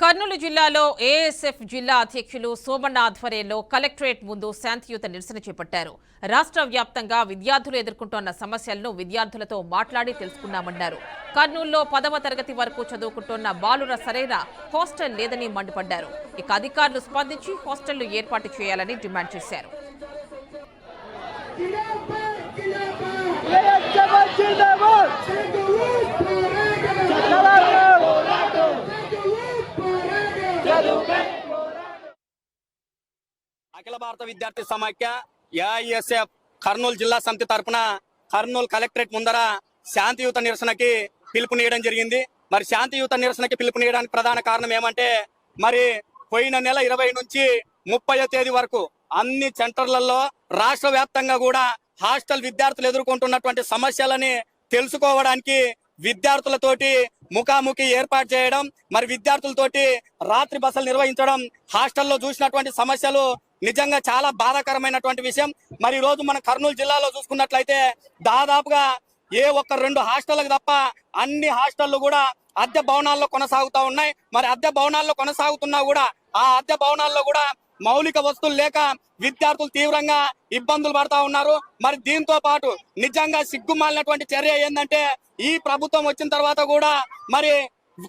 కర్నూలు జిల్లాలో ఏఎస్ఎఫ్ జిల్లా అధ్యక్షులు సోమన్న ఆధ్వర్యంలో కలెక్టరేట్ ముందు శాంతియుత నిరసన చేపట్టారు. రాష్ట్ర వ్యాప్తంగా విద్యార్థులు ఎదుర్కొంటున్న సమస్యలను విద్యార్థులతో మాట్లాడి తెలుసుకున్నామన్నారు. కర్నూలులో 10వ తరగతి వరకు చదువుకుంటున్న బాలుర సరైన హాస్టల్ లేదని మండిపడ్డారు. ఇక అధికారులు స్పందించి హాస్టళ్లు ఏర్పాటు చేయాలని డిమాండ్ చేశారు. అఖిల భారత విద్యార్థి సమాఖ్య ఏఐఎస్ఎఫ్ కర్నూలు జిల్లా సమితి తరపున కర్నూలు కలెక్టరేట్ ముందర శాంతియుత నిరసనకి పిలుపునియడం జరిగింది. మరి శాంతియుత నిరసనకి పిలుపునియడానికి ప్రధాన కారణం ఏమంటే, మరి పోయిన నెల 20 నుంచి 30వ తేదీ వరకు అన్ని సెంటర్లలో రాష్ట్ర వ్యాప్తంగా కూడా హాస్టల్ విద్యార్థులు ఎదుర్కొంటున్నటువంటి సమస్యలని తెలుసుకోవడానికి విద్యార్థులతోటి ముఖాముఖి ఏర్పాటు చేయడం, మరి విద్యార్థులతోటి రాత్రి బసలు నిర్వహించడం, హాస్టల్లో చూసినటువంటి సమస్యలు నిజంగా చాలా బాధాకరమైనటువంటి విషయం. మరి ఈ రోజు మన కర్నూలు జిల్లాలో చూసుకున్నట్లయితే దాదాపుగా ఏ ఒక్క 2 హాస్టళ్లకు తప్ప అన్ని హాస్టళ్లు కూడా అద్దె భవనాల్లో కొనసాగుతూ ఉన్నాయి. మరి అద్దె భవనాల్లో కొనసాగుతున్నా కూడా ఆ అద్దె భవనాల్లో కూడా మౌలిక వస్తువులు లేక విద్యార్థులు తీవ్రంగా ఇబ్బందులు పడతా ఉన్నారు. మరి దీంతో పాటు నిజంగా సిగ్గుమాలినటువంటి చర్య ఏంటంటే, ఈ ప్రభుత్వం వచ్చిన తర్వాత కూడా మరి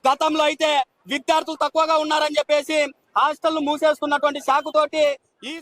గతంలో అయితే విద్యార్థులు తక్కువగా ఉన్నారని చెప్పేసి హాస్టళ్లు మూసేస్తున్నటువంటి సాకుతోటి ఈ